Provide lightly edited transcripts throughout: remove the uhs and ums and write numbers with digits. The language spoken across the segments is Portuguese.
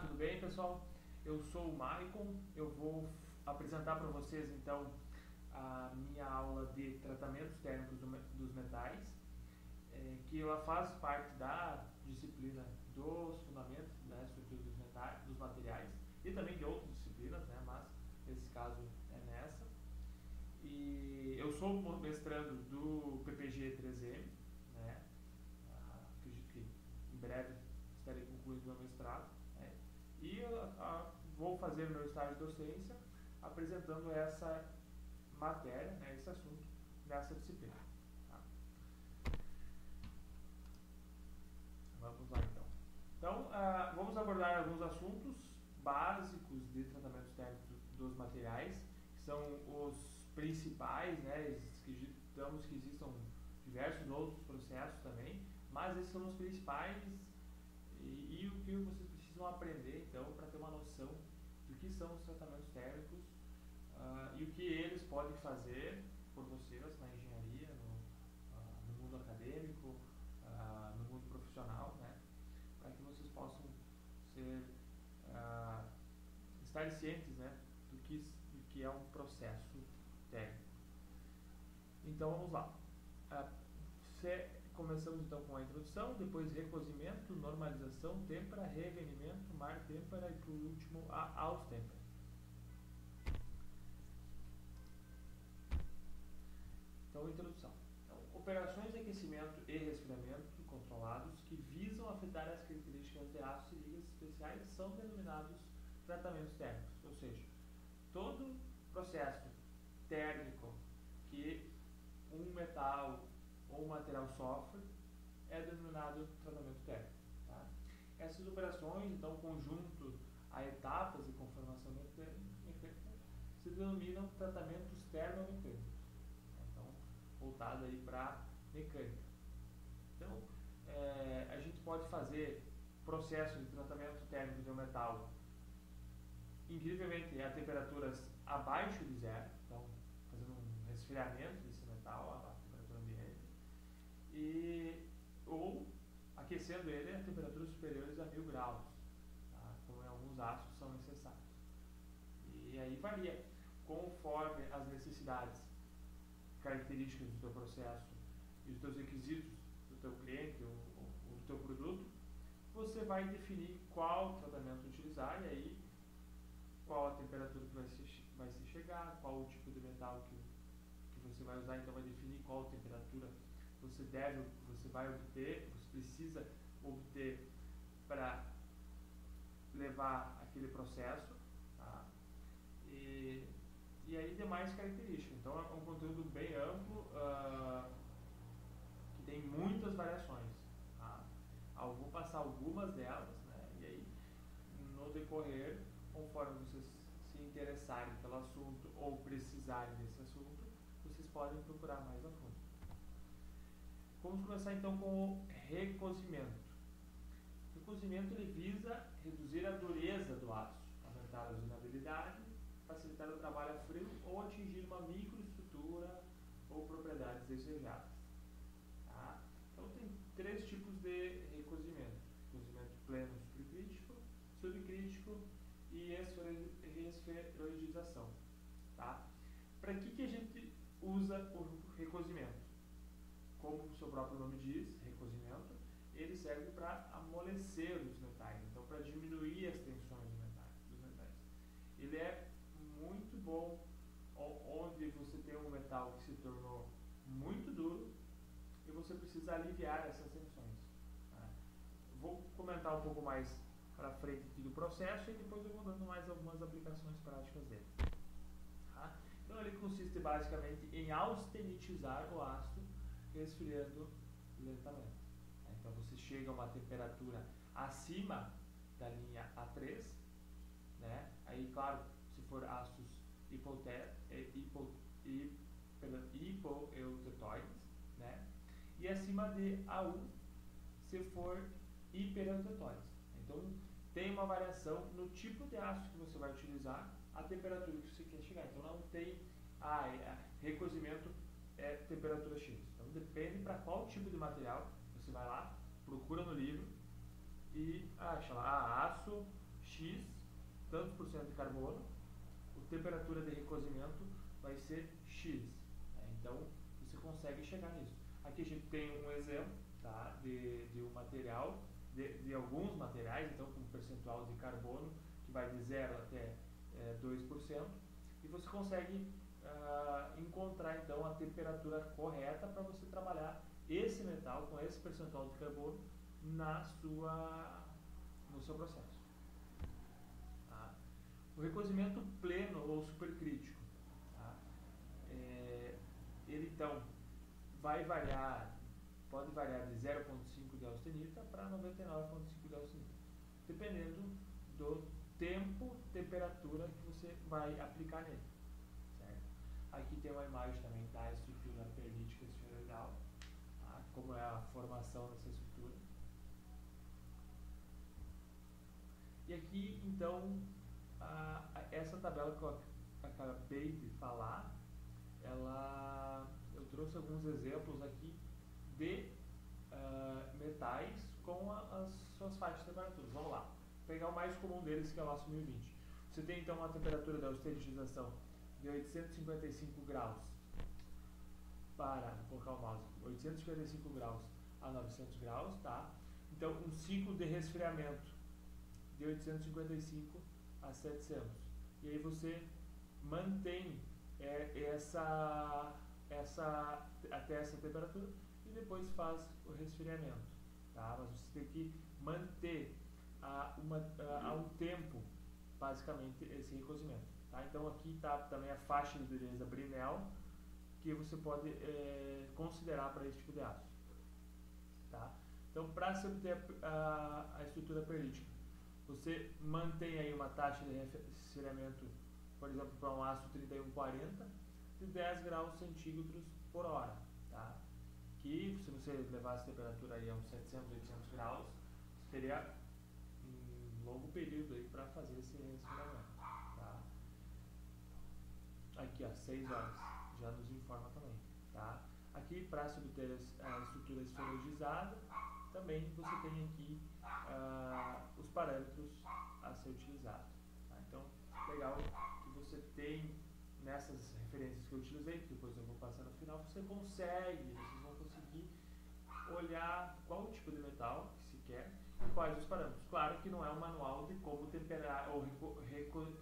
tudo bem, pessoal? Eu sou o Maicon, eu vou apresentar para vocês então a minha aula de tratamentos térmicos dos metais, que ela faz parte da disciplina dos fundamentos da estrutura dos metais, dos materiais e também de outras disciplinas, né? Mas nesse caso é nessa. E eu sou mestrando do PPG 3M, né? Acredito que em breve estarei concluindo meu mestrado, né? E vou fazer meu estágio de docência apresentando essa matéria, né, esse assunto nessa disciplina. Tá? Vamos lá então. Então, vamos abordar alguns assuntos básicos de tratamentos térmicos dos materiais, que são os principais, né? Acreditamos que existam diversos outros processos também, mas esses são os principais e o que vocês precisam aprender então para ter uma noção do que são os tratamentos térmicos e o que eles podem fazer por vocês na engenharia, no mundo acadêmico, no mundo profissional, né? Para que vocês possam estar cientes, né, do que é um processo térmico. Então vamos lá. Começamos então com a introdução, depois recozimento, normalização, têmpera, reavenimento, mar têmpera e por último a austêmpera. Então, introdução. Então, operações de aquecimento e resfriamento controlados que visam afetar as características de aços e ligas especiais são denominados tratamentos térmicos, ou seja, todo processo térmico que um metal ou um material sofre é denominado tratamento térmico. Tá? Essas operações, então, conjunto a etapas de conformação mecânica, se denominam tratamentos termomecânicos. Então, voltado aí para mecânica. Então, a gente pode fazer processo de tratamento térmico de um metal incrivelmente a temperaturas abaixo de zero, então fazendo um resfriamento desse metal à temperatura ambiente, ou aquecendo ele a temperaturas superiores a 1000 graus, tá? Como em alguns aços são necessários. E aí varia, conforme as necessidades, características do teu processo e os teus requisitos do teu cliente ou do teu produto, você vai definir qual tratamento utilizar e aí qual a temperatura que vai se chegar, qual o tipo de metal que você vai usar, então vai definir qual temperatura você vai obter, você precisa obter para levar aquele processo, tá? E aí demais características. Então é um conteúdo bem amplo, que tem muitas variações. Tá? Eu vou passar algumas delas, né? E aí no decorrer, conforme vocês se interessarem pelo assunto ou precisarem desse assunto, vocês podem procurar mais a fundo. Vamos começar então com o recozimento. O recozimento ele visa reduzir a dureza do aço, aumentar a usinabilidade, facilitar o trabalho a frio ou atingir uma microestrutura ou propriedades desejadas. Tá? Então tem três tipos de recozimento: recozimento pleno supercrítico, subcrítico e esferoidização. Tá? Para que a gente usa o recozimento? Como o seu próprio nome diz, recozimento, ele serve para amolecer os metais, então para diminuir as tensões dos metais. Ele é muito bom onde você tem um metal que se tornou muito duro e você precisa aliviar essas tensões. Tá? Vou comentar um pouco mais para frente aqui do processo e depois eu vou dando mais algumas aplicações práticas dele. Tá? Então ele consiste basicamente em austenitizar o ácido resfriando lentamente. Então você chega a uma temperatura acima da linha A3, né? Aí claro, se for ácidos hipoeutetoides, né? E acima de A1 se for hipereutetoides. Então tem uma variação no tipo de ácido que você vai utilizar, a temperatura que você quer chegar. Então não tem recozimento temperatura X. Então depende para qual tipo de material você vai lá, procura no livro e acha lá aço X, tantos por cento de carbono, a temperatura de recozimento vai ser X. Né? Então, você consegue chegar nisso. Aqui a gente tem um exemplo, tá, de um material, de alguns materiais, então com um percentual de carbono que vai de 0 até 2%, e você consegue encontrar então a temperatura correta para você trabalhar esse metal com esse percentual de carbono no seu processo. Tá? O recozimento pleno ou supercrítico, tá? Ele então pode variar de 0,5 de austenita para 99,5 de austenita, dependendo do tempo, temperatura que você vai aplicar nele. Certo? Aqui tem uma imagem também da estrutura perlítica esferoidal, tá? Como é a formação dessa estrutura. E aqui, então, essa tabela que eu acabei de falar, eu trouxe alguns exemplos aqui de metais com as suas faixas de temperatura. Vamos lá. Vou pegar o mais comum deles, que é o aço 1020. Você tem então uma temperatura de austeritização de 855 graus vou colocar o mouse aqui, 855 graus a 900 graus, tá? Então, um ciclo de resfriamento de 855 a 700. E aí você mantém até essa temperatura e depois faz o resfriamento, tá? Mas você tem que manter a um tempo, basicamente, esse recozimento, tá? Então aqui está também a faixa de dureza Brinell, que você pode considerar para esse tipo de aço, tá? Então, para se obter a estrutura perlítica, você mantém aí uma taxa de resfriamento, por exemplo, para um aço 3140, de 10 graus centígrados por hora, tá? Que se você levasse a temperatura aí a uns 700, 800 graus, você teria um longo período aí para fazer esse resfriamento, tá? Aqui, ó, 6 horas, já nos informa também, tá? Aqui, para se obter a estrutura esferoidizada, também você tem aqui os parâmetros a ser utilizados, tá? Então, legal que você tem nessas referências que eu utilizei, que depois eu vou passar no final, vocês vão conseguir olhar qual o tipo de metal que se quer e quais os parâmetros. Claro que não é um manual de como temperar ou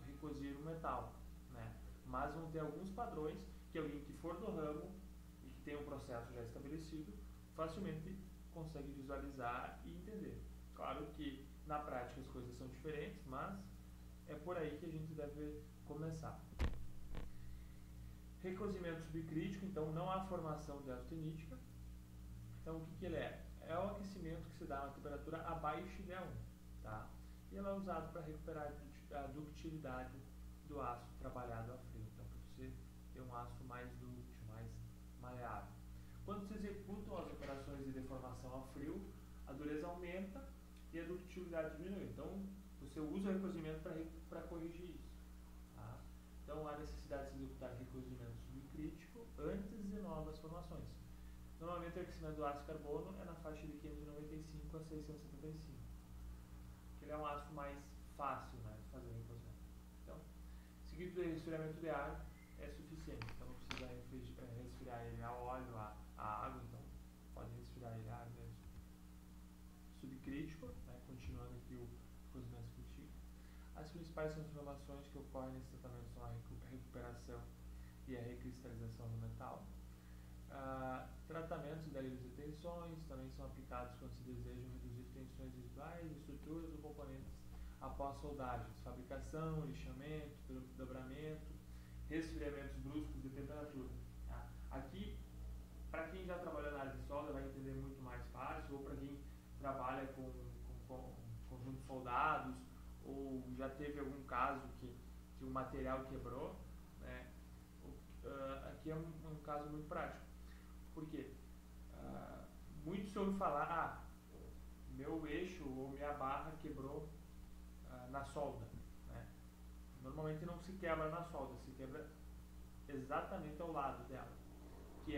recozir um metal, né? Mas vão ter alguns padrões que alguém que for do ramo e que tem um processo já estabelecido facilmente consegue visualizar e entender. Claro que na prática as coisas são diferentes, mas é por aí que a gente deve começar. Recozimento subcrítico, então não há formação de austenítica. Então o que ele é? É o aquecimento que se dá a uma temperatura abaixo de A1, tá? E ele é usado para recuperar a ductilidade do aço trabalhado a frio, então para você ter um aço mais dúctil, mais maleável. Quando se executam as operações de deformação a frio, a dureza aumenta e a ductilidade diminui. Então você usa o recozimento para corrigir isso. Tá? Então há necessidade de executar recozimento subcrítico antes de novas formações. Normalmente o aquecimento do aço carbono é na faixa de 595 a 675. Ele é um aço mais fácil, né, de fazer o recozimento. Então, seguido do resfriamento de ar é suficiente. Então não precisa resfriar ele a óleo, a água, então pode resfriar ele a ar mesmo. Subcrítico, né, continuando aqui o recozimento subcrítico. As principais transformações que ocorrem nesse tratamento são a recuperação e a recristalização do metal. Tratamentos de alívio de tensões também são aplicados quando se desejam reduzir tensões residuais, estruturas ou componentes após soldagens, fabricação, lixamento, dobramento, resfriamentos bruscos de temperatura. Tá? Aqui, para quem já trabalhou na área de solda, vai entender muito mais fácil, ou para quem trabalha com conjuntos soldados, ou já teve algum caso que o material quebrou, né? Aqui é um caso muito prático. Por quê? Muito se ouve falar, meu eixo ou minha barra quebrou na solda. Né? Normalmente não se quebra na solda, se quebra exatamente ao lado dela, que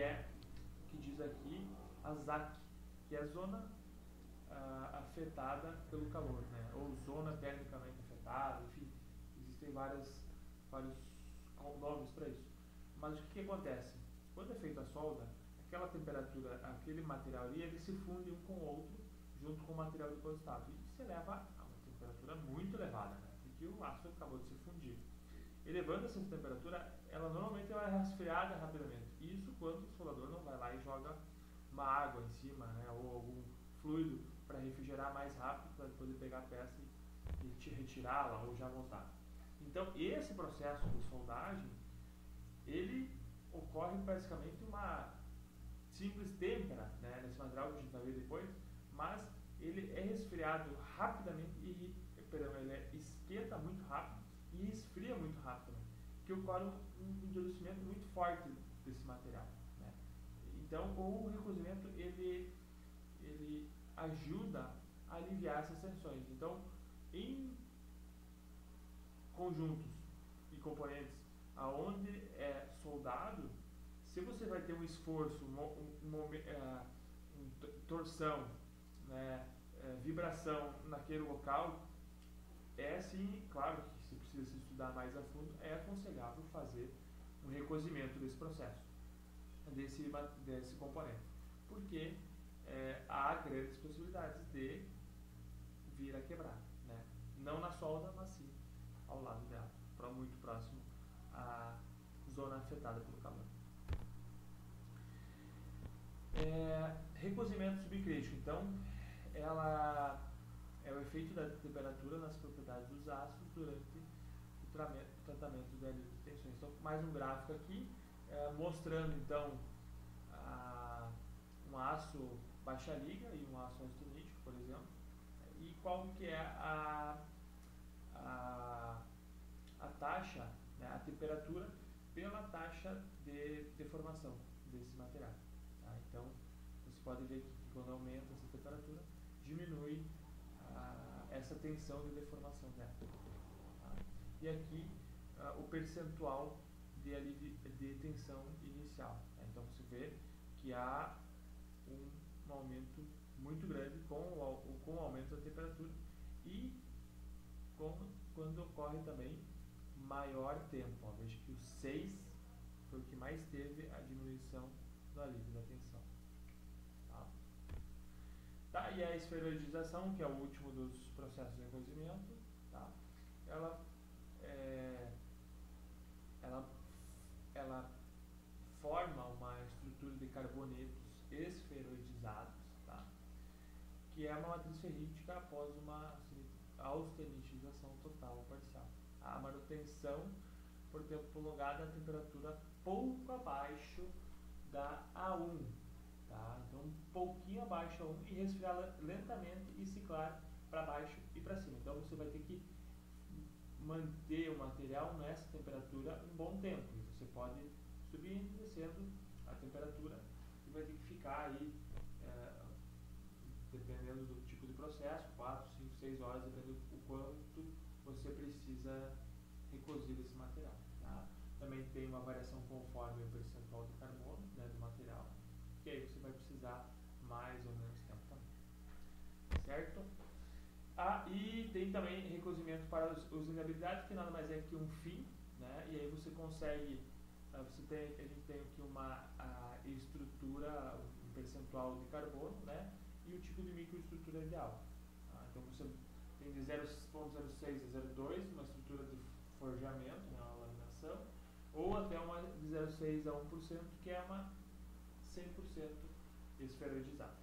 diz aqui a ZAC, que é a zona afetada pelo calor, né? Ou zona termicamente afetada. afetado, enfim, existem vários nomes para isso. Mas o que acontece? Quando é feita a solda, aquela temperatura, aquele material ali, ele se funde um com o outro, junto com o material depositado. E isso eleva a uma temperatura muito elevada, né? Porque o aço acabou de se fundir. Elevando essa temperatura, ela normalmente é resfriada rapidamente. Isso quando o soldador não vai lá e joga uma água em cima, né, ou algum fluido para refrigerar mais rápido, para poder pegar a peça e retirá-la ou já montar. Então, esse processo de soldagem, ele ocorre basicamente uma simples têmpera, né, nesse material que a gente vai ver depois, mas ele é resfriado rapidamente ele esquenta muito rápido e esfria muito rápido, né, que ocorre um endurecimento muito forte desse material, né. Então, o recozimento ele ajuda a aliviar essas tensões. Então, em conjuntos e componentes aonde é soldado, se você vai ter um esforço, torção, né, vibração naquele local, é sim, claro que se precisa se estudar mais a fundo, é aconselhável fazer um recozimento desse processo, desse componente, porque há grandes possibilidades de vir a quebrar, né? Não na solda, mas sim ao lado dela, muito próximo à zona afetada pelo calor. Recozimento subcrítico, então, ela é o efeito da temperatura nas propriedades dos aços durante o tratamento de alívio de tensões. Então, mais um gráfico aqui, mostrando então um aço baixa liga e um aço austenítico, por exemplo, e qual que é a taxa, né, a temperatura pela taxa de deformação desse material. Tá? Então, você pode ver que quando aumenta essa temperatura, diminui essa tensão de deformação dela. Tá? E aqui o percentual de tensão inicial. Tá? Então, você vê que há um aumento muito grande com o aumento da temperatura e quando ocorre também maior tempo. Ó, veja que o 6 foi o que mais teve a diminuição do alívio da tensão. Tá, e a esferoidização, que é o último dos processos de recozimento, tá? Ela forma uma estrutura de carbonetos esferoidizados, tá? Que é uma matriz ferrítica após uma austenitização total ou parcial. A manutenção por tempo prolongado a temperatura pouco abaixo da A1. Tá? Então, um pouquinho abaixo a 1 e resfriar lentamente e ciclar para baixo e para cima. Então, você vai ter que manter o material nessa temperatura um bom tempo. E você pode subir e descendo a temperatura e vai ter que ficar aí, dependendo do tipo de processo, 4, 5, 6 horas, dependendo do quanto você precisa recozir esse material. Tá? Também tem uma variação conforme o percentual de carbono, né, do material, que aí você vai precisar mais ou menos tempo também. Certo? E tem também recozimento para usabilidade, que nada mais é que um fim, né? E aí você consegue, a gente tem aqui uma estrutura, um percentual de carbono, né? E o tipo de microestrutura ideal. Tá? Então você tem de 0,06 a 0,2, uma estrutura de forjamento, né? Uma laminação, ou até uma de 0,6 a 1%, que é uma 100% esferoidizado.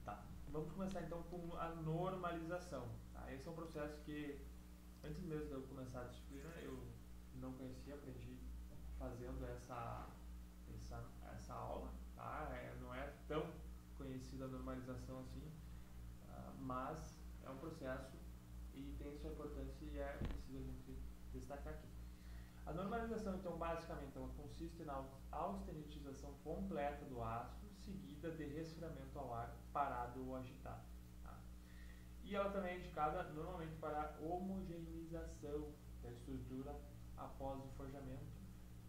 Tá, vamos começar então com a normalização. Tá? Esse é um processo que, antes mesmo de eu começar a disciplina, eu não conhecia, aprendi fazendo essa aula. Tá? Não é tão conhecida a normalização assim, mas é um processo e tem sua importância e é preciso a gente destacar aqui. A normalização, então, basicamente, ela consiste na austenitização completa do aço, seguida de resfriamento ao ar parado ou agitado. Tá? E ela também é indicada normalmente para a homogeneização da estrutura após o forjamento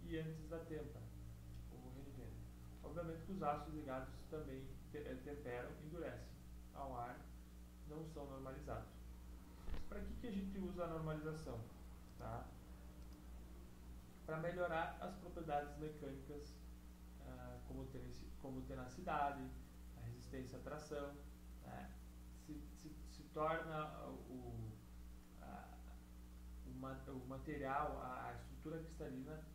e antes da têmpera, o renivelo. Obviamente que os ácidos ligados também temperam e endurecem ao ar, não são normalizados. para que a gente usa a normalização? Tá? Para melhorar as propriedades mecânicas, como tenacidade, a resistência à tração, né? se torna o material, a estrutura cristalina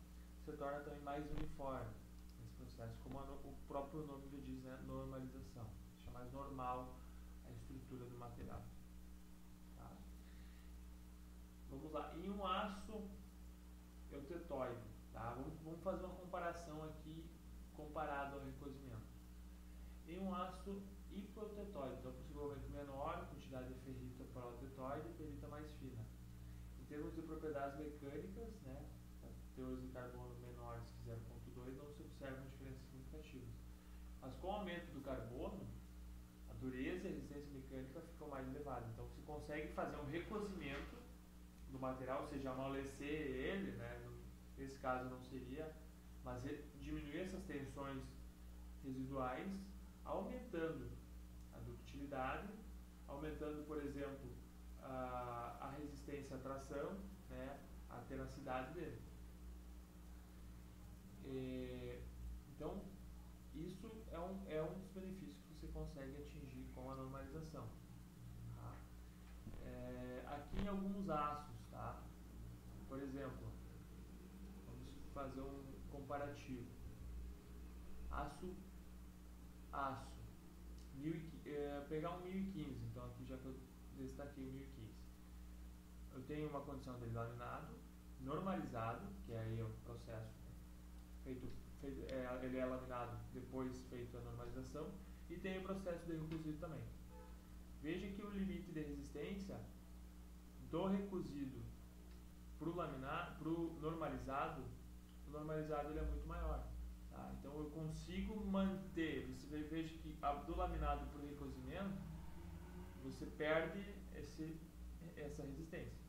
se torna também mais uniforme nesse processo, como o próprio nome já diz, né? Normalização. Deixa mais normal a estrutura do material. Tá? Vamos lá. Em um aço eutetóide, tá? Vamos fazer uma comparação aqui comparado ao recozimento. Em um aço hipoeutetóide, então possivelmente menor, quantidade de ferrita para o eutetóide e ferrita mais fina. Em termos de propriedades mecânicas, né, teores de carbono menores que 0,2, não se observam diferenças significativas. Mas com o aumento do carbono, a dureza e a resistência mecânica ficam mais elevadas. Então se consegue fazer um recozimento do material, ou seja, amolecer ele, né, nesse caso não seria, mas diminuir essas tensões residuais, aumentando a ductilidade, aumentando, por exemplo, a resistência à tração, né, a tenacidade dele. Então, isso é um dos benefícios que você consegue atingir com a normalização. Tá? Aqui em alguns aços, tá? Por exemplo, vamos fazer um comparativo. Aço, pegar um 1015, então aqui já que eu destaquei o 1015. Eu tenho uma condição de laminado, normalizado, que aí é o processo ele é laminado depois feito a normalização, e tem o processo de recozido também. Veja que o limite de resistência do recozido para o normalizado, o normalizado ele é muito maior. Tá? Então eu consigo manter, você veja que do laminado para o recozimento, você perde essa resistência.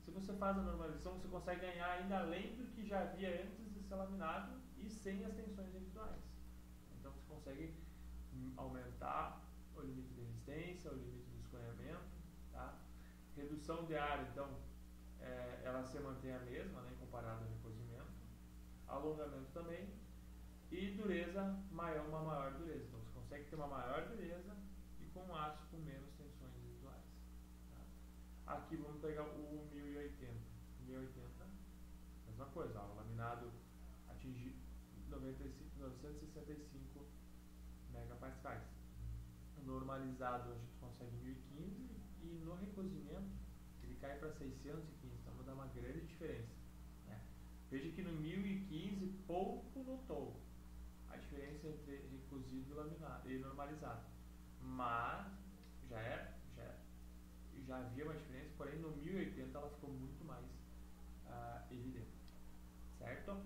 Se você faz a normalização, você consegue ganhar ainda além do que já havia antes de ser laminado e sem as tensões residuais. Então você consegue aumentar o limite de resistência, o limite do escoamento. Tá? Redução de área, então, ela se mantém a mesma, né, comparado ao recozimento. Alongamento também. E dureza, uma maior dureza. Então você consegue ter uma maior dureza e com um aço com menos tensões residuais. Tá? Aqui vamos pegar o 1080. 1080, mesma coisa, ó, o laminado atinge 965 megapascais. O normalizado a gente consegue 1015 e no recozimento ele cai para 615, então vai dar uma grande diferença. Né? Veja que no 1015 pouco notou a diferença entre recozido e normalizado, mas já havia uma diferença, porém no 1080 ela ficou muito mais evidente, certo?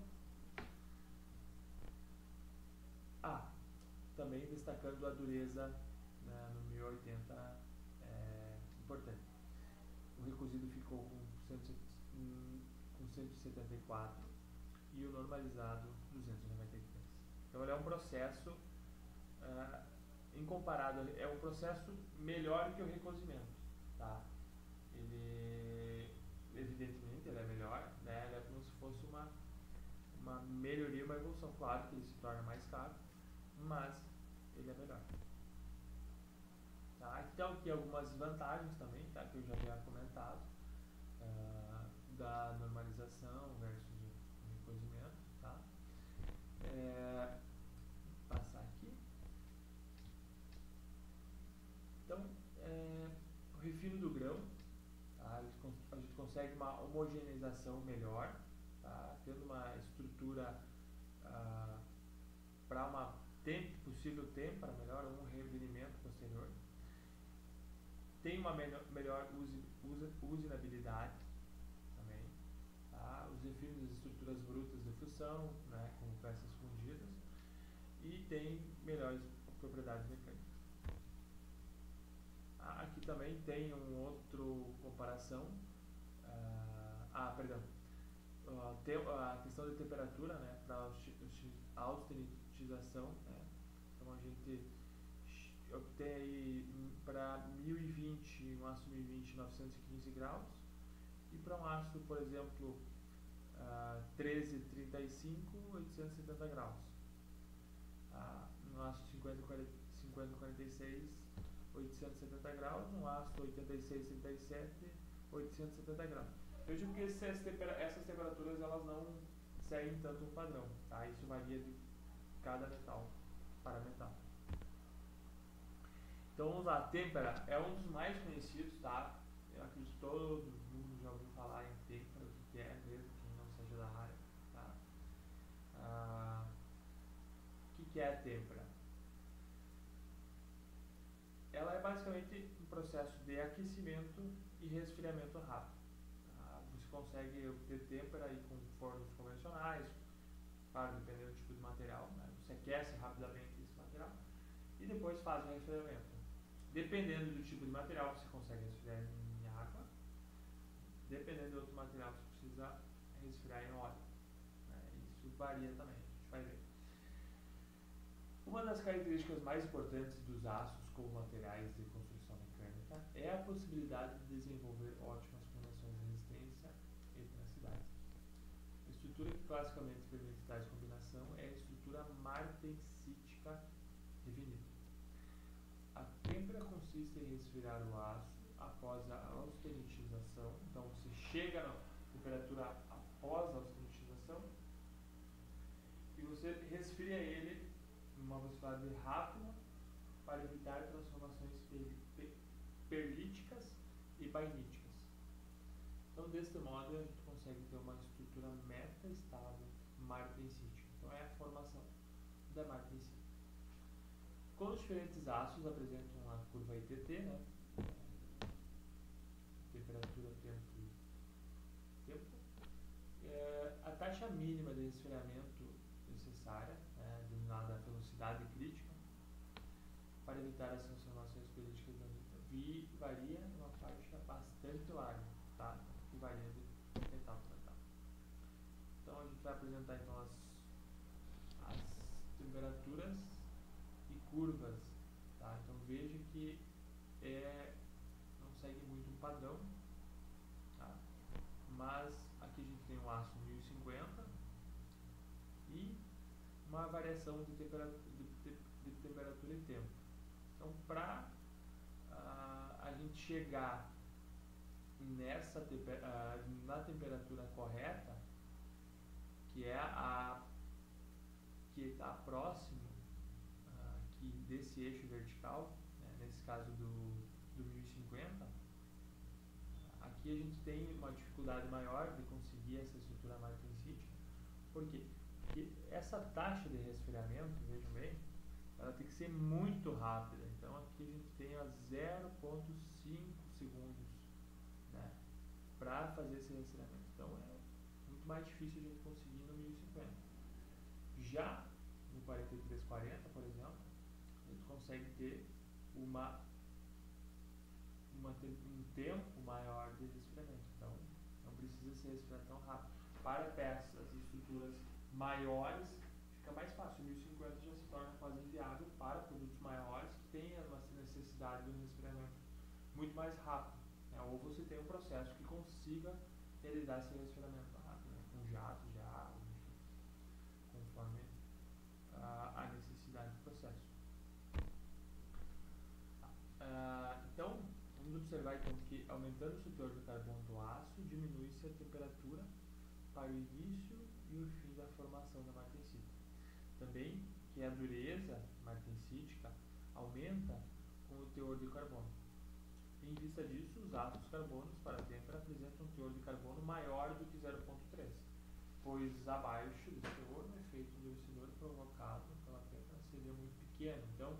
Também destacando a dureza, né, no 1080 é importante. O recozido ficou com 174 e o normalizado 293. Então ele é um processo, em comparado, é um processo melhor que o recozimento. Tá? Ele, evidentemente, ele é melhor, né? Ele é como se fosse uma melhoria, uma evolução. Claro que ele se torna mais caro, mas ele é melhor. Tá? Então aqui algumas vantagens também, tá? Que eu já havia comentado, da normalização versus o recozimento. Tá? Passar aqui. Então, o refino do grão, tá? A gente consegue uma homogeneização melhor, tá? Tendo uma estrutura para uma possível têmpera melhor, um revenimento posterior. Tem uma melhor usinabilidade também. Tá? Os refinos das estruturas brutas de função, né, como peças fundidas, e tem melhores propriedades mecânicas. Aqui também tem um outro comparação. A questão de temperatura, né, para austenitização, né? Então a gente obtém aí para 1020, um aço 1020, 915 graus, e para um aço, por exemplo, 1335, 870 graus. No aço 5046, 870 graus, no aço 8637, 870 graus. Eu digo que essas temperaturas elas não seguem tanto um padrão, tá? Isso varia de cada metal para metal. Então vamos lá, têmpera é um dos mais conhecidos, tá? Eu acredito que todo mundo já ouviu falar em têmpera, o que é mesmo, quem não seja da área, tá? O que é a têmpera? Ela é basicamente um processo de aquecimento e resfriamento rápido. Você consegue obter têmpera aí com fornos convencionais, claro, dependendo do tipo de material, né? Você aquece rapidamente esse material e depois faz o resfriamento. Dependendo do tipo de material, você consegue resfriar em água. Dependendo de outro material, você precisa resfriar em óleo, né? Isso varia também, a gente vai ver. Uma das características mais importantes dos aços como materiais de construção mecânica é a possibilidade de desenvolver ótimas combinações de resistência e tenacidade. A estrutura que classicamente permite tais combinação é a estrutura martensítica refinida. A têmpera consiste em resfriar o aço após a austenitização. Então você chega na temperatura após a austenitização e você resfria ele em uma velocidade rápida para evitar transformações perlíticas e bainíticas. Então deste modo a gente consegue ter uma estrutura metaestável martensítica. Então é a formação da martensítica. Quando os diferentes aços apresentam uma curva ITT, né? Temperatura, tempo, a taxa mínima de resfriamento necessária, denominada velocidade crítica, para evitar as transformações políticas da vida, varia em uma faixa bastante larga, tá? Que varia de metal para metal. Então a gente vai apresentar então as temperaturas e curvas, tá? Então veja que não segue muito um padrão, tá? Mas aqui a gente tem um aço 1050 e uma variação de temperatura e tempo. Então para a gente chegar na temperatura correta, que está próximo desse eixo vertical, né, nesse caso do 1050, aqui a gente tem uma dificuldade maior de conseguir essa estrutura martensítica. Por quê? Porque essa taxa de resfriamento, vejam bem, ela tem que ser muito rápida. Então aqui a gente tem 0,5 segundos, né, para fazer esse resfriamento. Então é muito mais difícil a gente conseguir no 1050. Já no 4340, por exemplo, a gente consegue ter um tempo maior de resfriamento. Então não precisa se resfriar tão rápido. Para peças e estruturas maiores fica mais fácil. O 1050 já se torna quase inviável para produtos maiores que tenham uma necessidade de um resfriamento muito mais rápido, né? Ou você tem um processo que consiga realizar esse resfriamento rápido, né? Com jatos de água, enfim, conforme a necessidade do processo. Então, vamos observar então que aumentando-se o teor de carbono do aço, diminui-se a temperatura para o início e o fim da formação da martensita. Também que a dureza martensítica aumenta com o teor de carbono. Em vista disso, os átomos carbonos para a têmpera apresentam um teor de carbono maior do que 0,3, pois abaixo desse teor o efeito endurecedor provocado pela têmpera seria muito pequeno. Então,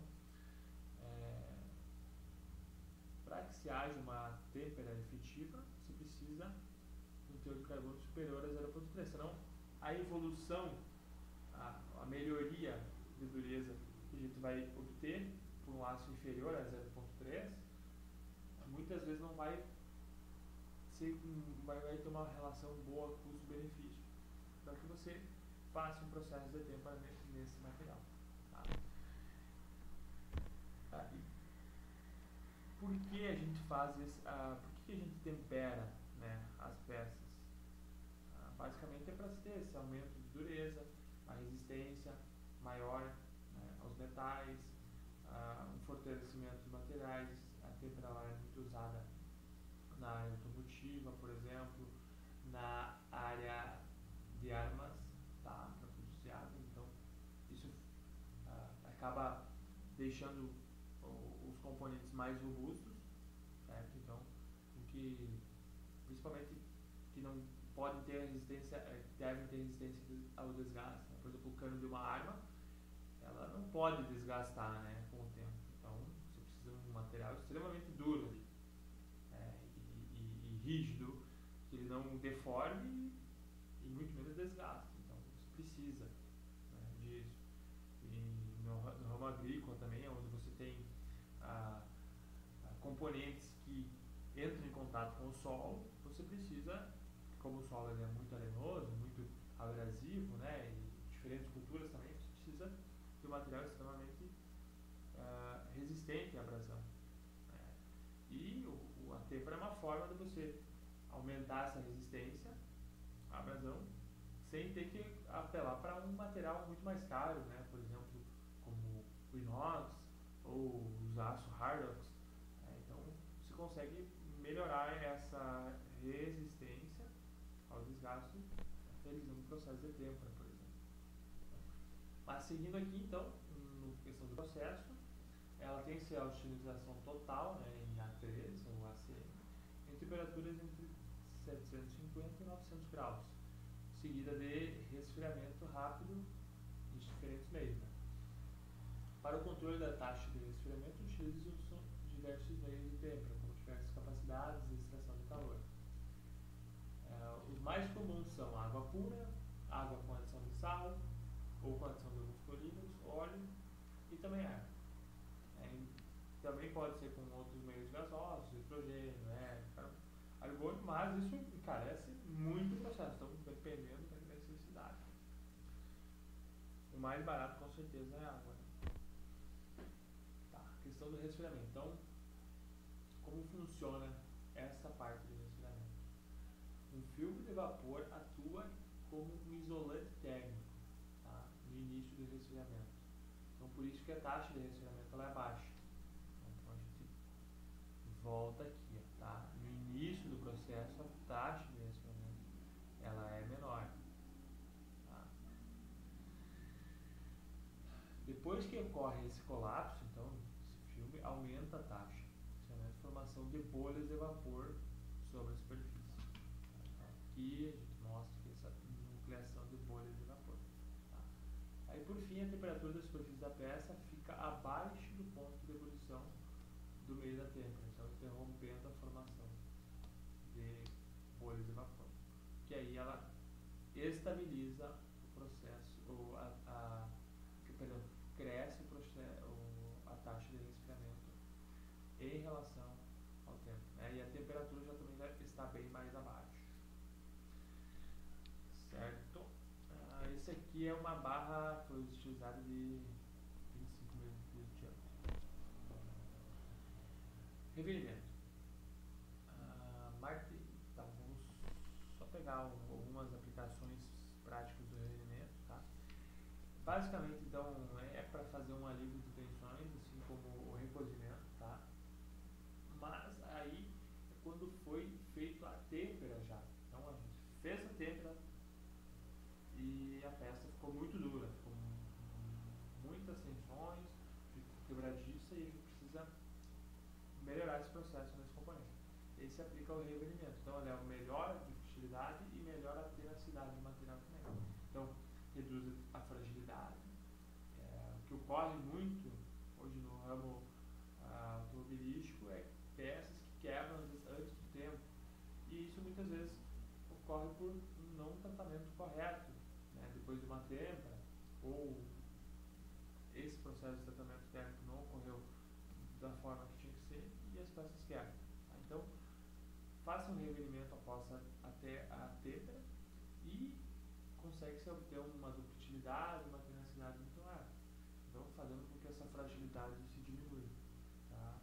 para que se haja uma têmpera efetiva, você precisa de um teor de carbono superior a 0,3, senão a evolução, a melhoria de dureza que a gente vai obter por um aço inferior a 0,3, muitas vezes não vai ter uma relação boa custo-benefício para que você faça um processo de têmpera nesse material. Tá? por que a gente faz isso, por que a gente tempera, né, as peças? Basicamente é para ter esse aumento de dureza, a resistência maior, né, aos metais, um fortalecimento dos materiais. A tempera ela é muito usada na área automotiva, por exemplo, na área de armas, tá, para produzir armas. Então isso acaba deixando os componentes mais robustos, certo? Então, o que principalmente que não podem ter resistência, devem ter resistência ao desgaste, né? Por exemplo, o cano de uma arma, ela não pode desgastar, né, com o tempo. Então, você precisa de um material extremamente duro, e rígido, que ele não deforme e muito menos desgaste. Então, você precisa, né, disso. E no ramo agrícola também, onde você tem componentes que entram em contato com o solo, você precisa, como o solo ele é muito arenoso, muito abrasivo, né, e diferentes culturas também, você precisa de um material extremamente resistente à abrasão. Né? E a têmpera é uma forma de você aumentar essa resistência à abrasão sem ter que apelar para um material muito mais caro, né, por exemplo, como o inox ou os aço hardox. Então, você consegue melhorar essa resistência ao desgaste realizando o processo de têmpera, por exemplo. Mas seguindo aqui, então, na questão do processo, ela tem que ser a utilização total, né, em A3 ou ACM, em temperaturas entre 750 e 900 graus, seguida de resfriamento rápido em diferentes meios. Né? Para o controle da taxa de resfriamento, utiliza-se diversos meios de têmpera, como diversas capacidades de extração de calor. Os mais comuns são água pura, água com adição de sal, ou com adição de alguns polímeros, óleo e também ar. Também pode ser com outros meios gasosos, nitrogênio, argônio, mas isso encarece muito o processo, então dependendo da necessidade. O mais barato com certeza é a água. Tá, questão do resfriamento. Então, como funciona essa parte do resfriamento? Um filtro de vapor atua como um isolante térmico, tá, no início do resfriamento. Então, por isso que a taxa de resfriamento ela é baixa. Então, a gente volta aqui, tá? No início do processo, a taxa de resfriamento ela é menor. Tá? Depois que ocorre esse colapso, então, esse filme aumenta a taxa, a formação de bolhas de vapor sobre a superfície. Aqui a gente mostra que essa nucleação de bolhas de vapor. Tá? Aí por fim a temperatura da superfície da peça fica abaixo do ponto de ebulição do meio da têmpera, então interrompendo a formação de bolhas de vapor. Que aí ela estabiliza o processo, cresce a taxa de resfriamento em relação ao tempo, né? E a temperatura já também está bem mais abaixo, certo? Esse aqui é uma barra, foi utilizada de 25 milímetros de diâmetro. Revelhamento. Então, vamos só pegar algumas aplicações práticas do revelhamento, tá? Basicamente, então, é para fazer um alívio de tensões, assim como o recozimento, tá? Mas aí é quando foi feito a têmpera já. Então a gente fez a têmpera e a peça ficou muito dura, ficou muitas tensões, quebradiça, e a gente precisa melhorar esse processo nesse componente. Esse aplica o revelhamento. Então ele melhora a ductilidade e melhora a tenacidade do material também. Então reduz a fragilidade. O que ocorre muito hoje no ramo automobilístico é peças que quebram antes do tempo, e isso muitas vezes ocorre por um não tratamento correto, né, depois de uma têmpera, ou esse processo de tratamento térmico não ocorreu da forma que tinha que ser e as peças quebram. Então, faça um revelhamento após até a têmpera e consegue-se obter uma ductilidade, uma tenacidade muito maior. Então, fazendo com que essa fragilidade se diminua. Tá?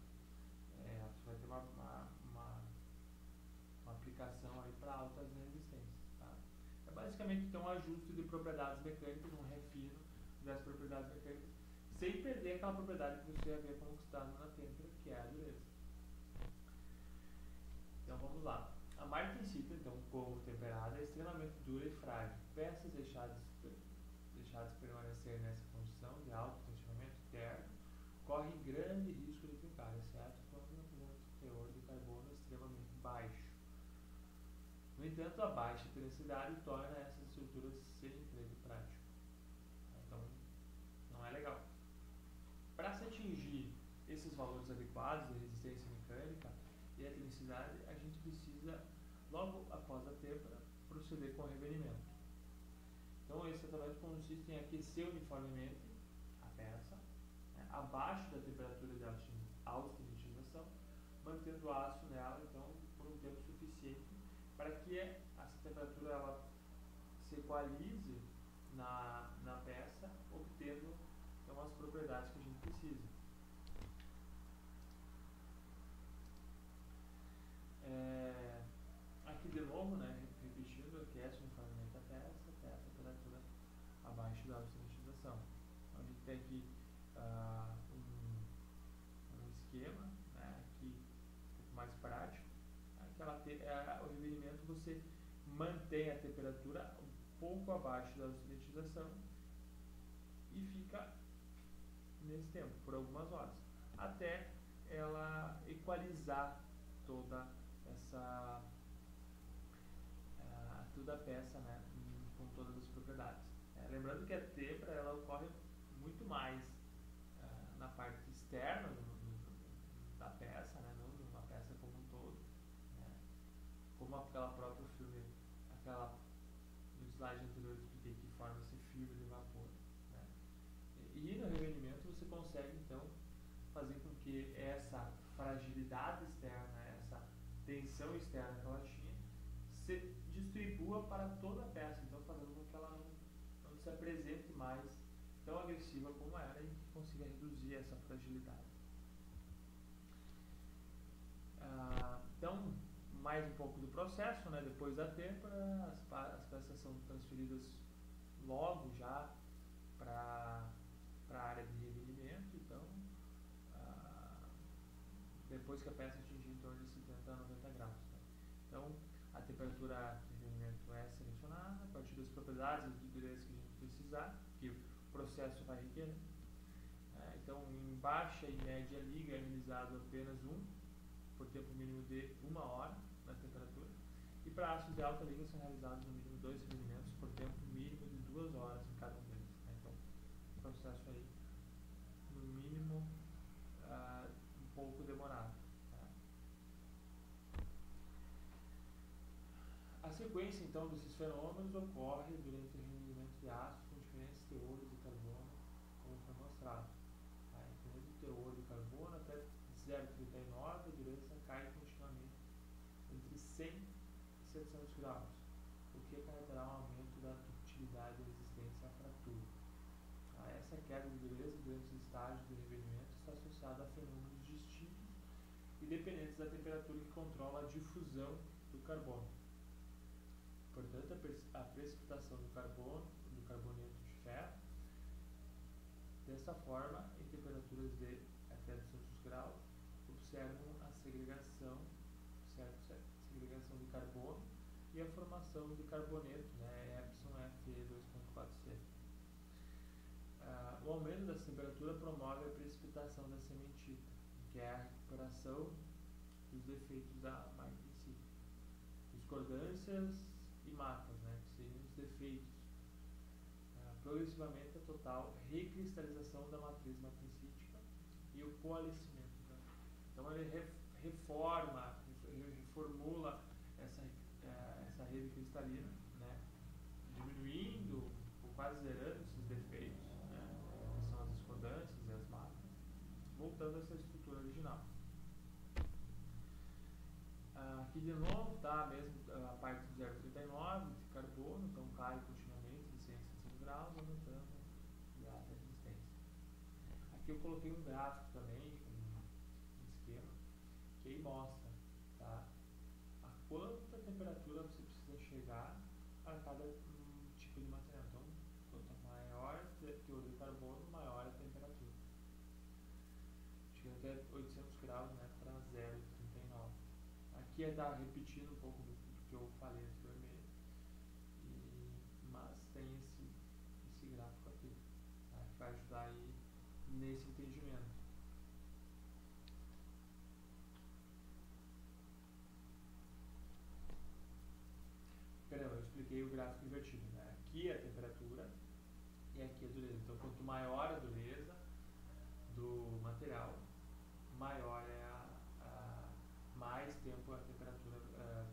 basicamente então um ajuste de propriedades mecânicas, um refino das propriedades mecânicas, sem perder aquela propriedade que você havia conquistado na têmpera, que é a dureza. Então vamos lá. A martensita, então como temperada, é extremamente dura e frágil. Peças deixadas permanecer nessa condição de alto tensionamento interno correm grande risco de trincar, exceto quando apresentam teor de carbono extremamente baixo. No entanto, a baixa tenacidade torna essas estruturas sem emprego prático. Então, não é legal. Para se atingir esses valores adequados de resistência mecânica e a tecnicidade, a gente precisa, logo após a têmpera, proceder com o revenimento. Então, esse tratamento consiste em aquecer uniformemente a peça, né, abaixo da temperatura de austenitização, mantendo o aço nela então, por um tempo suficiente para que essa temperatura ela se equalize na peça, obtendo então, as propriedades que a gente precisa. Aqui de novo, né, repetindo, aquece uniformemente a peça até a temperatura abaixo da austenitização. Então, a gente tem aqui um esquema, né, aqui um pouco mais prático. O revenimento você mantém a temperatura um pouco abaixo da austenitização e fica nesse tempo, por algumas horas, até ela equalizar toda a peça, né, com todas as propriedades. Lembrando que a têmpera ela ocorre muito mais na parte externa da peça, né, não numa peça como um todo, né, como aquela própria filme, no slide anterior eu expliquei que forma esse filme de vapor, né. E no revenimento você consegue então fazer com que essa fragilidade externa, essa tensão externa que ela tinha, se distribua para toda a peça, então fazendo com que ela não se apresente mais tão agressiva como era e que consiga reduzir essa fragilidade. Então, mais um pouco do processo, né? Depois da têmpera, as peças são transferidas logo já para a área de revenimento, então depois que a peça atingir em torno de 70 a 90 graus. Né? Então, a temperatura de revenimento é selecionada a partir das propriedades e durezas que a gente precisar, que o processo vai requerer. Então, em baixa e média liga é realizado apenas por tempo mínimo de 1 hora na temperatura, e para aços de alta liga são realizados no mínimo 2 revenimentos por tempo mínimo de 2 horas em cada um deles. Né? Então, o processo aí, no mínimo, um pouco demorado. Tá? A sequência, então, desses fenômenos ocorre durante o revenimento de aços com diferentes teores de carbono, como foi mostrado. Tá? Dependendo do teor de carbono, até 0,39, a dureza cai continuamente entre 100 e 700 graus, o que acarretará um aumento da ductilidade e resistência à fratura. Essa queda de dureza durante os estágios de revenimento está associada a fenômenos distintos e dependentes da temperatura que controla a difusão do carbono. Portanto, a precipitação do carboneto de ferro, dessa forma, em temperaturas de até 200 graus, observam a segregação de carbono e a formação de carboneto, né, Fe2.4c. O aumento dessa temperatura promove a precipitação da cementita, que é a recuperação dos defeitos da martensita. Discordâncias e macas, né, que seriam os defeitos. Progressivamente a total recristalização da matriz martensítica e o coalescimento. Né? Então ele reformula essa rede cristalina, né, diminuindo ou quase zerando esses defeitos, né, que são as discordâncias e as macas, voltando a essa estrutura original. Aqui de novo está mesmo a parte do 0,39 de carbono, então cai continuamente de 100 a 700 graus, aumentando a resistência. Aqui eu coloquei um gráfico também, um esquema, que aí mostra, tá, a quanta temperatura você precisa chegar a cada do material. Então, quanto maior o teor de carbono, maior a temperatura. Chega até 800 graus, né, para 0,39. Aqui está repetindo um pouco do que eu falei anteriormente, mas tem esse gráfico aqui, tá, que vai ajudar aí nesse entendimento. Perdão, eu expliquei o gráfico invertido, né? Aqui é a temperatura e aqui é a dureza. Então, quanto maior a dureza do material, maior é mais tempo a temperatura,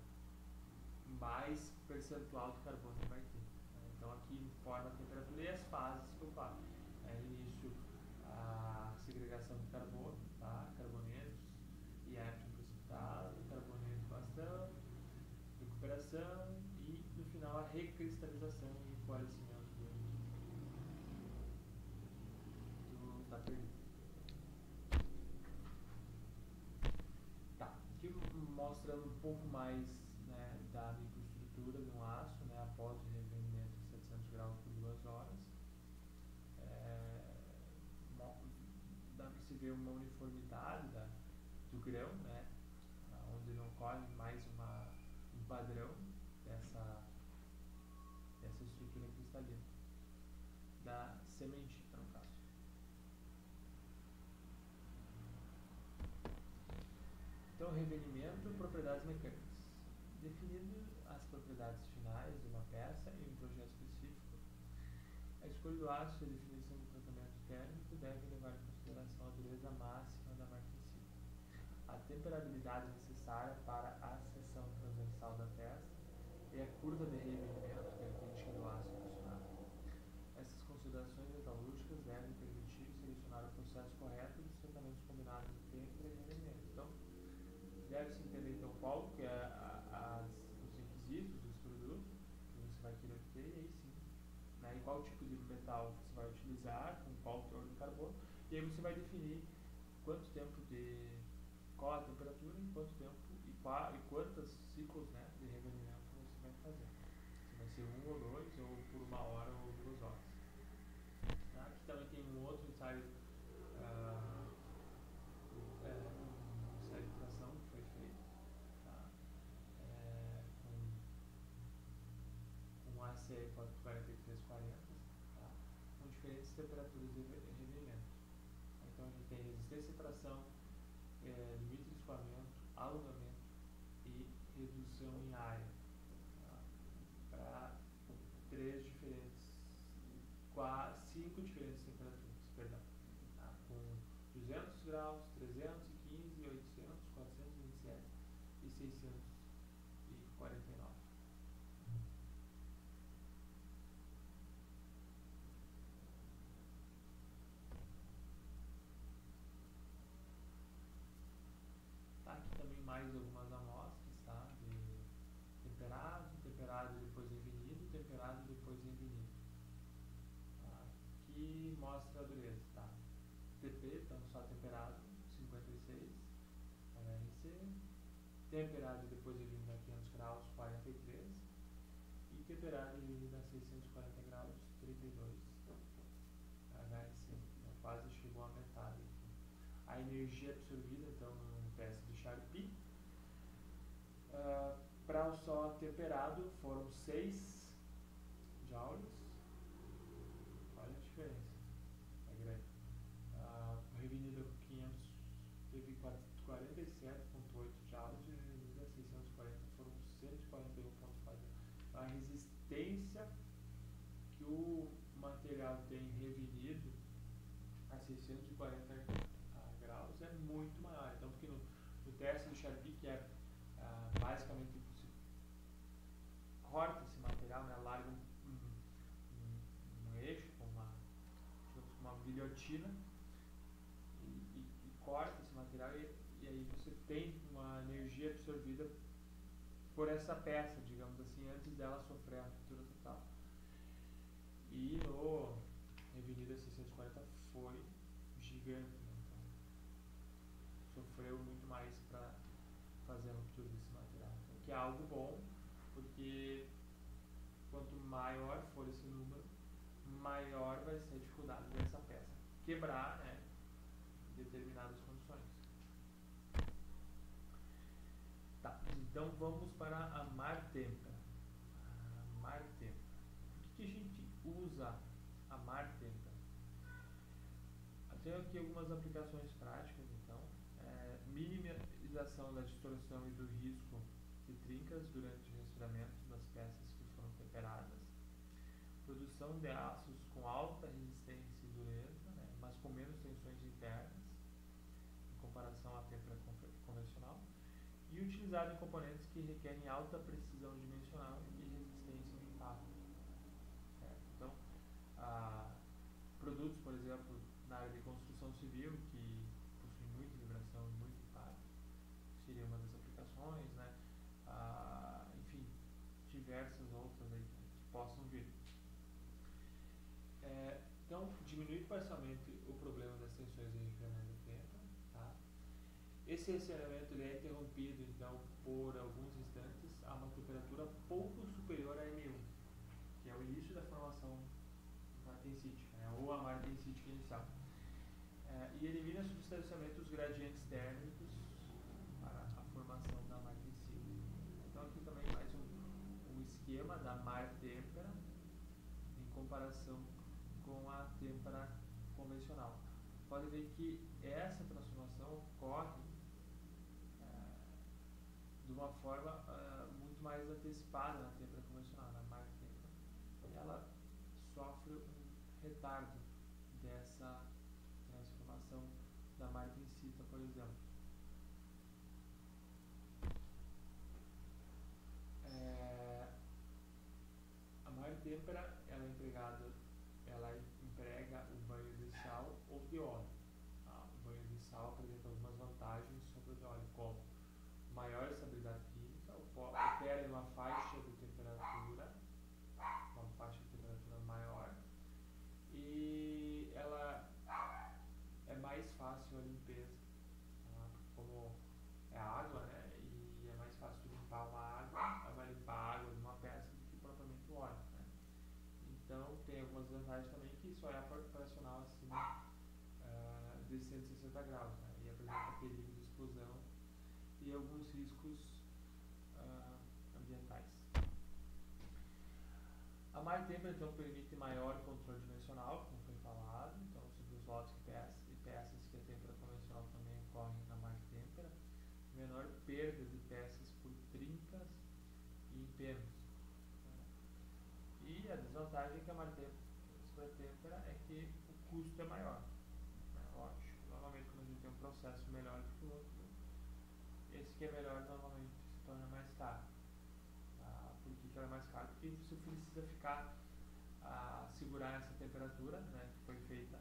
mais percentual de carbono vai ter. Né? Então, aqui informa a temperatura e as fases que eu falo. Início, a segregação de carbono, tá? Carbonetos e época precipitado, carbonetos bastante, recuperação e no final a recristalização e esclarecimento da perda. Tá, aqui mostrando um pouco mais, né, da microestrutura de um aço, né, após o revenimento a 700 graus por 2 horas. Dá para se ver uma uniformidade do grão, né, onde não ocorre mais um padrão dessa estrutura cristalina da sementina, no caso. Então, revenimento, propriedades mecânicas. Definindo as propriedades finais de uma peça em um projeto específico, a escolha do aço e a definição do tratamento térmico devem levar em consideração a dureza máxima da marca em si, a temperabilidade necessária para a seção transversal da peça e a curva de revenimento característica do aço pressionado. Essas considerações metalúrgicas devem permitir selecionar o processo correto dos tratamentos combinados de tempera e revenimento. Então, deve-se entender então qual que é os requisitos dos produtos que você vai querer obter, e aí sim, né, e qual tipo de metal você vai utilizar, com qual teor de carbono, e aí você vai definir quanto tempo qual a temperatura, em quanto tempo e quantos ciclos, né, de revenimento você vai fazer. Se vai ser 1 ou 2, ou por 1 hora ou 2 horas. Tá? Aqui também tem um outro ensaio, um ensaio de tração que foi feito, tá? Com ACE 4340, tá? Com diferentes temperaturas de revenimento. Então a gente tem resistência à tração, limite de escoamento, alongamento e redução em área, tá? Para 5 diferentes temperaturas, perdão, tá? Com 200 graus, 315, 800, 427 e 649. Tá, aqui também mais algumas amostras, tá? De temperado e depois revenido, temperado e depois revenido. Tá? Aqui mostra a dureza, tá? TP, então só temperado, 56 HRC, temperado e depois revenido a 500 graus, 43, e temperado e revenido a 640 graus, 32 HRC. Então, quase chegou a metade aqui. A energia absorvida, então, no teste de Charpy, para o só temperado foram 6 joules. Olha a diferença, é grande. Revenida com 500 teve 47,8 joules e revenida a 640 foram 141,4. A resistência que o material tem revenido a 640 graus é muito maior. Então, porque no teste do Charpy, que é basicamente você corta esse material, né, larga um eixo com uma guilhotina e corta esse material e aí você tem uma energia absorvida por essa peça, digamos assim, antes dela sofrer a ruptura total. E no Revenida 640 foi gigante, né? Então, sofreu muito mais para fazer a ruptura desse material. Então, que é algo bom, porque Quanto maior for esse número, maior vai ser a dificuldade dessa peça quebrar, né, em determinadas condições. Tá, então vamos para a Martempera. A Martempera. Por que a gente usa a Martempera? Tenho aqui algumas aplicações práticas, então. Minimização da distorção e do risco de trincas durante o resfriamento das peças que foram temperadas. Produção de aços com alta resistência e dureza, né, mas com menos tensões internas, em comparação à têmpera convencional. E utilizado em componentes que requerem alta precisão dimensional e resistência de impacto. Certo? Então, produtos, por exemplo, na área de construção civil, que possuem muita vibração e muito impacto, seria uma das aplicações, né? Enfim, diversas outras aí que possam vir. Então, diminui parcialmente o problema das tensões de refriamento do têmpera, tá? Esse resfriamento ele é interrompido, então, por alguns instantes a uma temperatura pouco superior a M1, que é o início da formação martensítica, né? Ou a martensítica inicial. E elimina substancialmente os gradientes térmicos para a formação da martensita. Então, aqui também mais um esquema da Martempera em comparação com a têmpera convencional. Pode ver que essa transformação ocorre de uma forma muito mais antecipada na têmpera convencional, na Martempera. Ela sofre um retardo dessa transformação da martensita, por exemplo. A Martempera ela emprega o banho de sal ou de óleo. O banho de sal apresenta algumas vantagens sobre o de óleo, como maior estabilidade química, opera em uma faixa de temperatura maior, e ela é mais fácil a limpeza, como é água, né, e é mais fácil de limpar vai limpar a água de uma peça do que propriamente o óleo, né. Então tem algumas vantagens também, que só é operacional acima de 160 graus, né, e apresenta perigo de explosão e alguns riscos ambientais. A Martempera então permite maior controle dimensional, como foi falado, então sobre os lotes e peças que a têmpera convencional também ocorre na Martempera, menor perda de peças por trincas e empenos. E a desvantagem é que a Martempera é que o custo é maior. Lógico, normalmente quando a gente tem um processo melhor do que o outro, esse que é melhor normalmente se torna mais caro. Por que ela é mais cara? Porque você precisa ficar segurar essa temperatura, né, que foi feita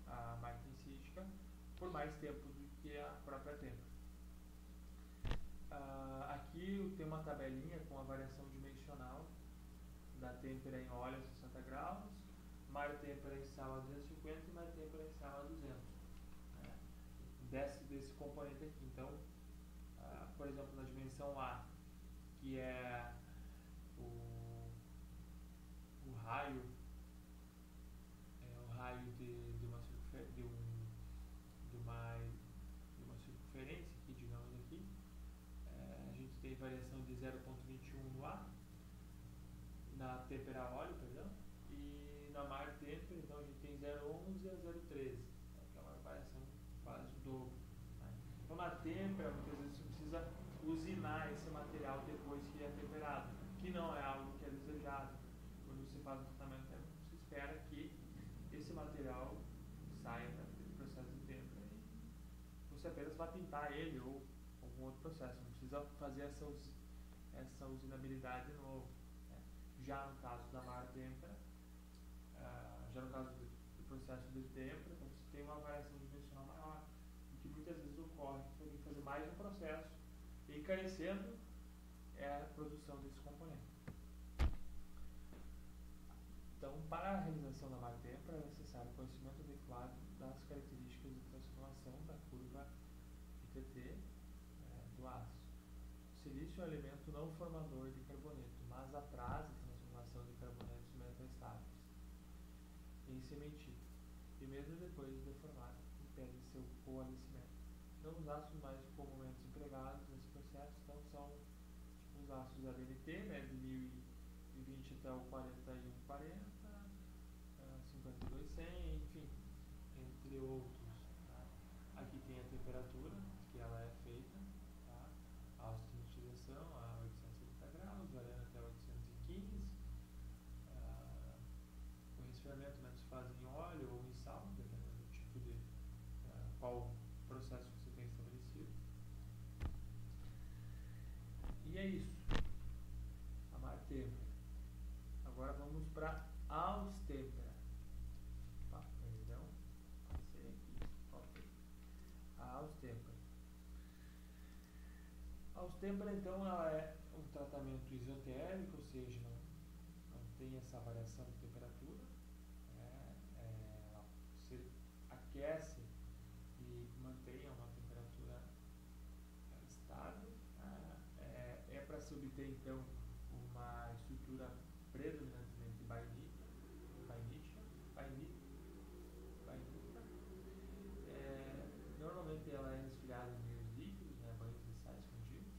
a martensítica, por mais tempo do que a própria têmpera. Aqui tem uma tabelinha com a variação dimensional da têmpera em óleo a 60 graus, Martempera em sal a 250 e Martempera em sal a 200. Desse componente aqui. Então, por exemplo, na dimensão A, que é o raio de uma circunferência aqui, digamos aqui, a gente tem variação de 0,21 no A, na têmpera a óleo, perdão, e na Martempera, então a gente tem 0,11 a 0,13, que é uma variação quase o dobro. Né? Então na têmpera, muitas vezes você precisa usinar esse material depois que é temperado, que não é algo que é desejado. Quando você faz o tratamento térmico, você espera que esse material saia do processo de têmpera e você apenas vai pintar ele ou algum outro processo. Não precisa fazer essa usinabilidade de novo. Né? Já no caso da Martempera, já no caso do processo de têmpera, então você tem uma variação dimensional maior, o que muitas vezes ocorre. Você tem que fazer mais um processo, encarecendo a produção desse componente. Então, para a realização da Martempera é necessário conhecimento adequado das características de transformação da curva ITT do aço. O silício é um elemento não formador de carboneto, mas atrasa a transformação formação de carbonetos metaestáveis em cementina, e mesmo depois de deformado, impede seu coalescimento. Então, os ácidos mais comumente empregados nesse processo então, são os ácidos ADNT, né, de 1020 até o 4140, 5200, enfim, entre outros. Tá? Aqui tem a temperatura que ela é feita, tá? A austenitização a 870 graus, variando até 815. O resfriamento, né, se faz em óleo ou em sal, dependendo do tipo de qual processo você tem estabelecido. E é isso. A mar têmpera. Agora vamos para austêmpera. Perdão. Passei aqui. Ok. A austêmpera. A austêmpera, então, ela é um tratamento isotérmico, ou seja, não tem essa variação de temperatura. Você aquece e mantém uma temperatura estável. É para se obter, então, uma estrutura predominantemente bainítica. Normalmente ela é resfriada em meios líquidos, né, banhos de sais fundidos.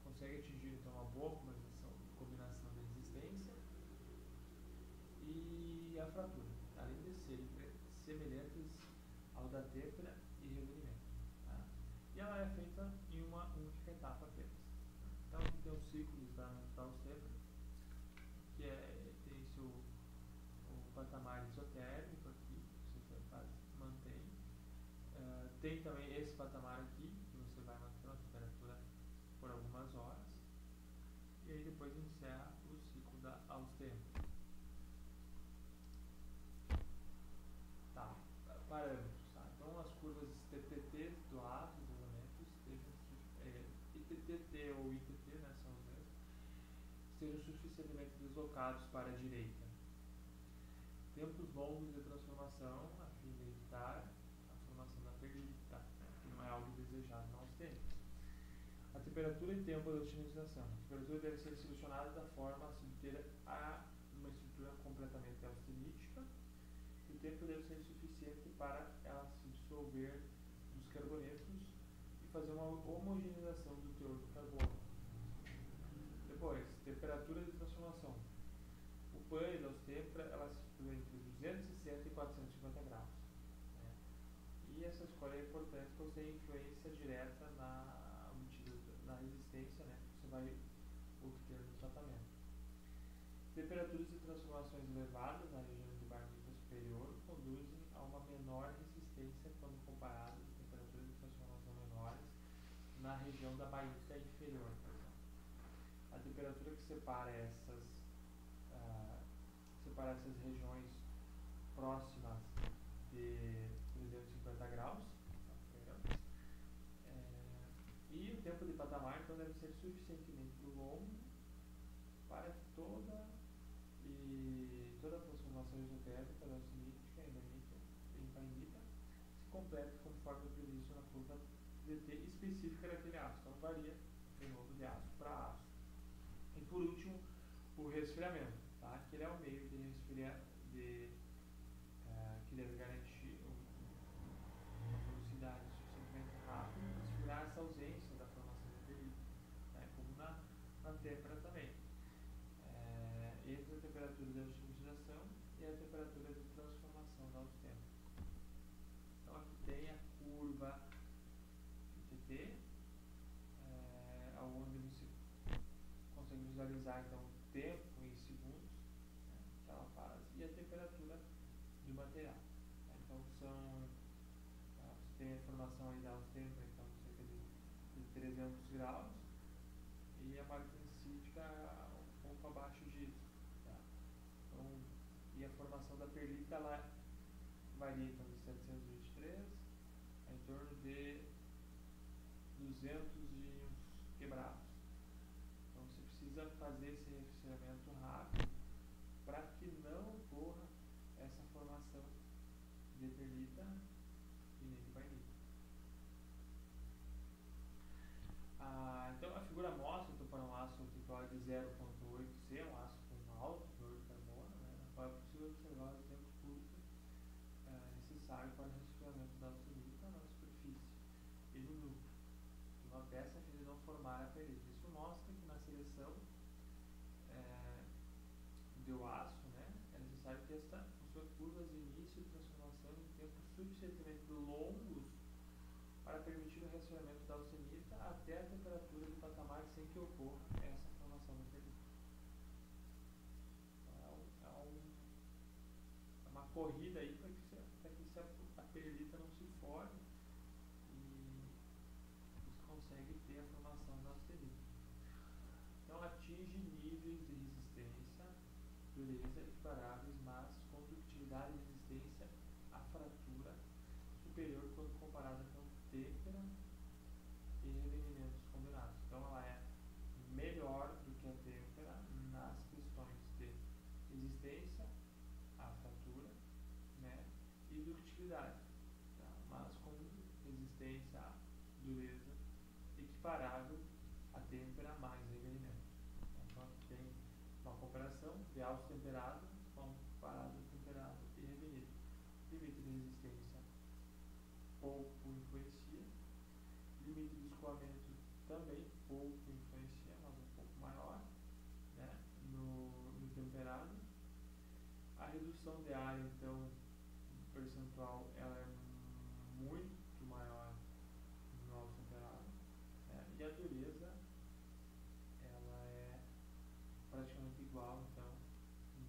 Consegue atingir, então, uma boa combinação de resistência e a fratura, além de serem semelhantes ao da têmpera e reunimento. Tá? E ela é feita em uma única etapa apenas. Então, aqui tem o ciclo de esvaimento da austêmpera, que tem o patamar isotérmico aqui, que você mantém. Tem também esse patamar aqui, que você vai manter a temperatura por algumas horas. E aí depois encerra o ciclo da austêmpera. Tá, parâmetros. Tá? Então, as curvas TTT do ácido, dos elementos, ITT ou ITT, né, são os mesmos, estejam suficientemente deslocados para a direita. Tempos longos de transformação, a fim de evitar a formação da perlita, né, que não é algo desejado na austêmpera. A temperatura e tempo da utilização. A temperatura deve ser selecionada da forma a se obter uma estrutura completamente austenítica. O tempo deve ser suficiente para ela se dissolver dos carbonetos e fazer uma homogeneização do teor do carbono. Depois, temperatura de transformação. O PAN da austêmpera ela se situa entre 260 e 450 graus. Né? E essa escolha é importante porque você tem influência direta na resistência, né, que você vai obter no tratamento. Temperaturas de transformações elevadas na região de barnita superior conduzem a uma menor resistência quando comparadas a temperaturas de transformação menores na região da barnita inferior, por exemplo. A temperatura que separa essas regiões próximas de 350 graus, e o tempo de patamar então deve ser suficientemente longo para que toda a transformação isotérmica da austenítica em bainita se complete conforme previsto na curva DT específica daquele ácido. Então varia de novo de ácido para ácido. E por último, o resfriamento, tá? Que ele é o meio de resfriar, que deve garantir uma velocidade suficientemente rápida para resfriar essa ausência da formação de perlita, né? Como na têmpera também. Entre a temperatura de austenização e a temperatura de transformação da austêmpera. Então aqui tem a curva ITT, onde você consegue visualizar então o tempo em segundos, né, que ela faz, e a temperatura do material. Então você tem a formação aí da austêmpera, então cerca de 300 graus, e a magnesítica um pouco abaixo disso. Tá? Então, e a formação da perlita ela varia então de 723 a em torno de 200 e uns quebrados. Então você precisa fazer esse resfriamento rápido para que não ocorra essa formação de perlita e nem de bainita. Então a figura mostra então, para um ácido TPO de 0,8C, um ácido com alto teor observar o tempo curto necessário para o resfriamento da austenita na superfície e no núcleo de uma peça a fim de não formar a perita. Isso mostra que na seleção do aço, né, é necessário que esta possua curvas de início e transformação em tempos suficientemente longos para permitir o resfriamento da austenita até a temperatura de patamar sem que ocorra essa formação da perita. Então, é uma corrida aí para que a perita não se forme e você consegue ter a formação da austenita. Então, atinge níveis de resistência, dureza equiparáveis, mas com ductilidade e resistência à fratura superior quando comparada com têmpera e revenimentos combinados. Então, ela é melhor do que a têmpera nas questões de resistência à fratura, né, e ductilidade, tá? Mas com resistência à dureza equiparável à têmpera mais revenimento. Então, aqui tem uma comparação de aço temperado comparado a temperado e revenido. Limite de resistência pouco influencia, limite de escoamento também pouco influencia, mas um pouco maior, né, no temperado. A redução de área, então, percentual, ela é muito maior no aço temperado, né, e a dureza ela é praticamente igual, então,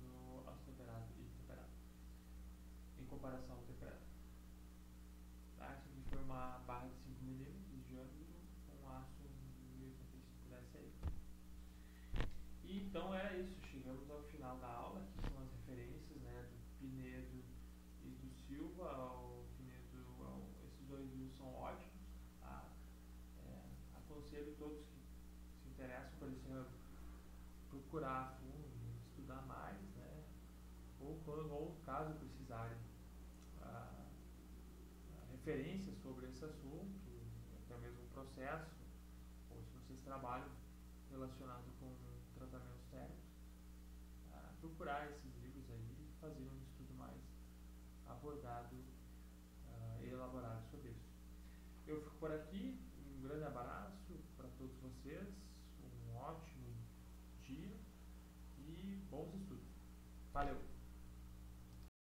no aço temperado e temperado, em comparação ao temperado. Tá? Isso aqui foi uma barra de 5 mm de diâmetro com aço 1085 da SI. E então era isso, chegamos ao final da aula. Aqui são as referências, né, do Pinedo e do Silva. O Pinedo, esses dois livros são ótimos, tá? Aconselho todos que se interessam por esse ramo procurar a fundo, estudar mais, né, ou caso precisarem referências sobre esse assunto, até mesmo o processo, ou se vocês trabalham relacionado com tratamentos térmicos, procurar esses livros aí e fazer um estudo mais abordado e elaborado sobre isso. Eu fico por aqui, um grande abraço para todos vocês, um ótimo dia e bons estudos. Valeu!